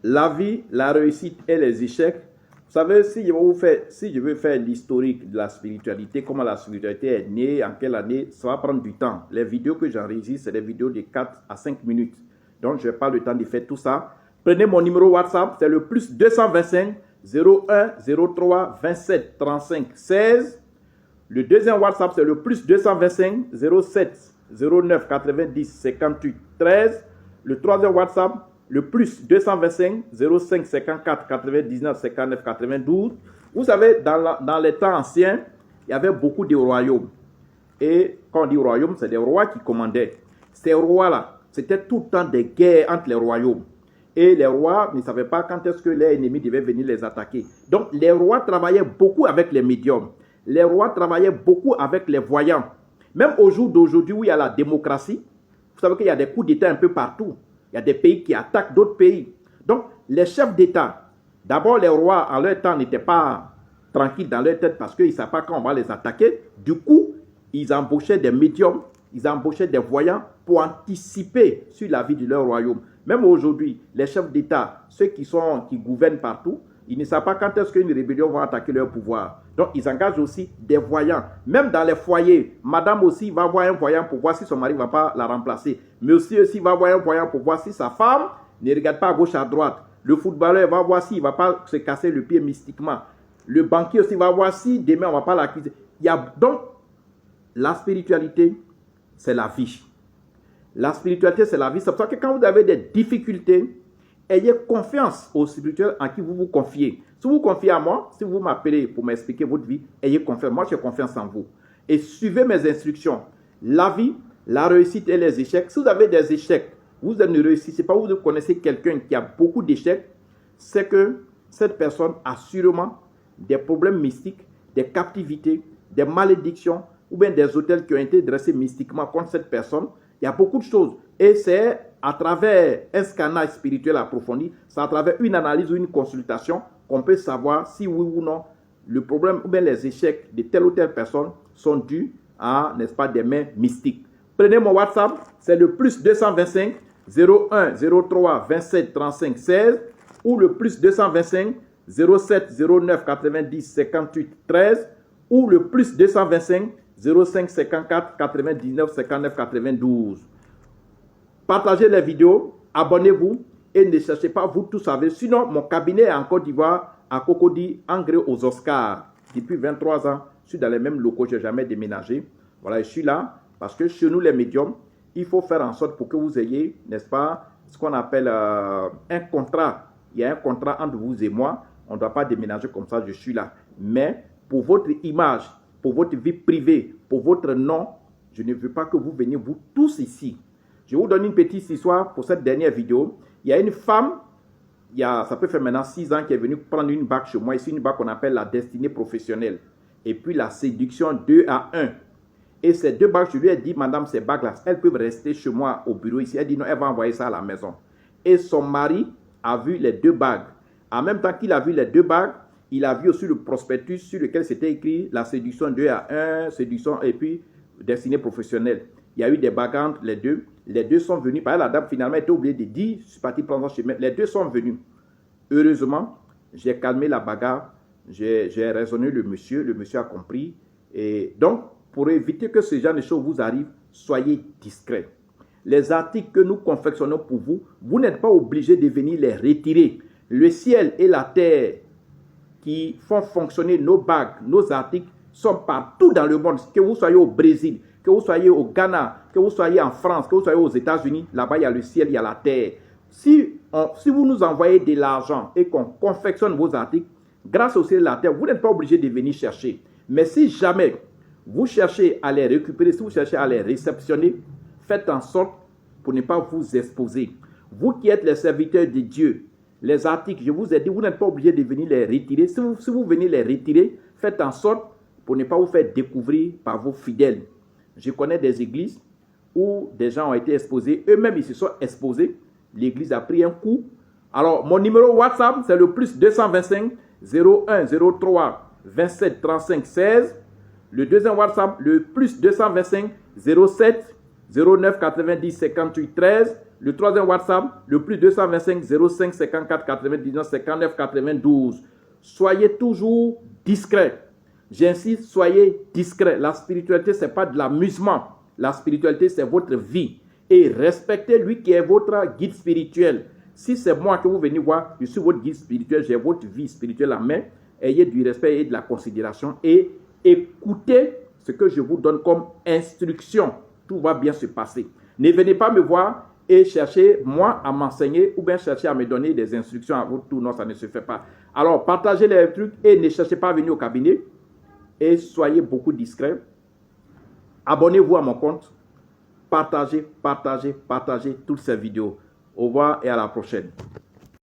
La vie, la réussite et les échecs. Vous savez, si je veux faire l'historique de la spiritualité, comment la spiritualité est née, en quelle année, ça va prendre du temps. Les vidéos que j'enregistre, c'est des vidéos de 4 à 5 minutes. Donc, je n'ai pas le temps de faire tout ça. Prenez mon numéro WhatsApp, c'est le plus 225 01 03 27 35 16. Le deuxième WhatsApp, c'est le plus 225 07 09 90 58 13. Le troisième WhatsApp, le plus 225 05 54 99 59 92. Vous savez, dans les temps anciens, il y avait beaucoup de royaumes. Et quand on dit royaume, c'est des rois qui commandaient. Ces rois-là, c'était tout le temps des guerres entre les royaumes. Et les rois ne savaient pas quand est-ce que les ennemis devaient venir les attaquer. Donc, les rois travaillaient beaucoup avec les médiums. Les rois travaillaient beaucoup avec les voyants. Même au jour d'aujourd'hui où il y a la démocratie, vous savez qu'il y a des coups d'État un peu partout. Il y a des pays qui attaquent d'autres pays. Donc, les chefs d'État, d'abord les rois en leur temps n'étaient pas tranquilles dans leur tête parce qu'ils ne savaient pas quand on va les attaquer. Du coup, ils embauchaient des médiums, ils embauchaient des voyants pour anticiper sur la vie de leur royaume. Même aujourd'hui, les chefs d'État, ceux qui gouvernent partout, ils ne savent pas quand est-ce qu'une rébellion va attaquer leur pouvoir. Donc, ils engagent aussi des voyants. Même dans les foyers, madame aussi va voir un voyant pour voir si son mari ne va pas la remplacer. Monsieur aussi va voir un voyant pour voir si sa femme ne regarde pas à gauche, à droite. Le footballeur va voir s'il ne va pas se casser le pied mystiquement. Le banquier aussi va voir si demain on ne va pas l'accuser. Donc, la spiritualité, c'est la vie. La spiritualité, c'est la vie. C'est pour ça que quand vous avez des difficultés, ayez confiance au spirituel en qui vous vous confiez. Si vous vous confiez à moi, si vous m'appelez pour m'expliquer votre vie, ayez confiance. Moi, j'ai confiance en vous. Et suivez mes instructions. La vie, la réussite et les échecs. Si vous avez des échecs, vous ne réussissez pas, vous connaissez quelqu'un qui a beaucoup d'échecs, c'est que cette personne a sûrement des problèmes mystiques, des captivités, des malédictions ou bien des hôtels qui ont été dressés mystiquement contre cette personne. Il y a beaucoup de choses. Et c'est à travers un scannage spirituel approfondi, c'est à travers une analyse ou une consultation qu'on peut savoir si oui ou non le problème ou bien les échecs de telle ou telle personne sont dus à, n'est-ce pas, des mains mystiques. Prenez mon WhatsApp, c'est le plus 225 01 03 27 35 16 ou le plus 225 07 09 90 58 13 ou le plus 225 05 54 99 59 92. Partagez les vidéos, abonnez-vous et ne cherchez pas, vous tout savez. Sinon, mon cabinet est en Côte d'Ivoire, à Cocody, en gré aux Oscars. Depuis 23 ans, je suis dans les mêmes locaux, je n'ai jamais déménagé. Voilà, je suis là parce que chez nous, les médiums, il faut faire en sorte pour que vous ayez, n'est-ce pas, ce qu'on appelle un contrat. Il y a un contrat entre vous et moi. On ne doit pas déménager comme ça, je suis là. Mais pour votre image, pour votre vie privée, pour votre nom, je ne veux pas que vous veniez, vous tous ici. Je vous donne une petite histoire pour cette dernière vidéo. Il y a une femme, ça peut faire maintenant 6 ans, qui est venue prendre une bague chez moi. Ici, une bague qu'on appelle la destinée professionnelle. Et puis la séduction 2 à 1. Et ces deux bagues, je lui ai dit, madame, ces bagues-là, elles peuvent rester chez moi au bureau ici. Elle dit non, elle va envoyer ça à la maison. Et son mari a vu les deux bagues. En même temps qu'il a vu les deux bagues, il a vu aussi le prospectus sur lequel c'était écrit la séduction 2 à 1, séduction et puis destinée professionnelle. Il y a eu des bagarres entre les deux. Les deux sont venus. Par la dame, finalement, était oubliée de dire, je suis parti prendre son chemin. Les deux sont venus. Heureusement, j'ai calmé la bagarre. J'ai raisonné le monsieur. Le monsieur a compris. Et donc, pour éviter que ce genre de choses vous arrivent, soyez discrets. Les articles que nous confectionnons pour vous, vous n'êtes pas obligés de venir les retirer. Le ciel et la terre qui font fonctionner nos bagues, nos articles, sont partout dans le monde. Que vous soyez au Brésil, que vous soyez au Ghana, que vous soyez en France, que vous soyez aux États-Unis, là-bas, il y a le ciel, il y a la terre. Si vous nous envoyez de l'argent et qu'on confectionne vos articles, grâce au ciel et la terre, vous n'êtes pas obligé de venir chercher. Mais si jamais vous cherchez à les récupérer, si vous cherchez à les réceptionner, faites en sorte pour ne pas vous exposer. Vous qui êtes les serviteurs de Dieu, les articles, je vous ai dit, vous n'êtes pas obligé de venir les retirer. Si vous venez les retirer, faites en sorte pour ne pas vous faire découvrir par vos fidèles. Je connais des églises où des gens ont été exposés, eux-mêmes ils se sont exposés, l'église a pris un coup. Alors, mon numéro WhatsApp, c'est le plus 225 01 03 27 35 16. Le deuxième WhatsApp, le plus 225 07 09 90 58 13. Le troisième WhatsApp, le plus 225 05 54 99 59 92. Soyez toujours discret. J'insiste, soyez discret. La spiritualité, ce n'est pas de l'amusement. La spiritualité, c'est votre vie. Et respectez lui qui est votre guide spirituel. Si c'est moi que vous venez voir, je suis votre guide spirituel, j'ai votre vie spirituelle en main. Ayez du respect et de la considération et écoutez ce que je vous donne comme instruction. Tout va bien se passer. Ne venez pas me voir et chercher moi à m'enseigner ou bien chercher à me donner des instructions à votre tour. Non, ça ne se fait pas. Alors, partagez les trucs et ne cherchez pas à venir au cabinet. Et soyez beaucoup discret. Abonnez-vous à mon compte. Partagez toutes ces vidéos. Au revoir et à la prochaine.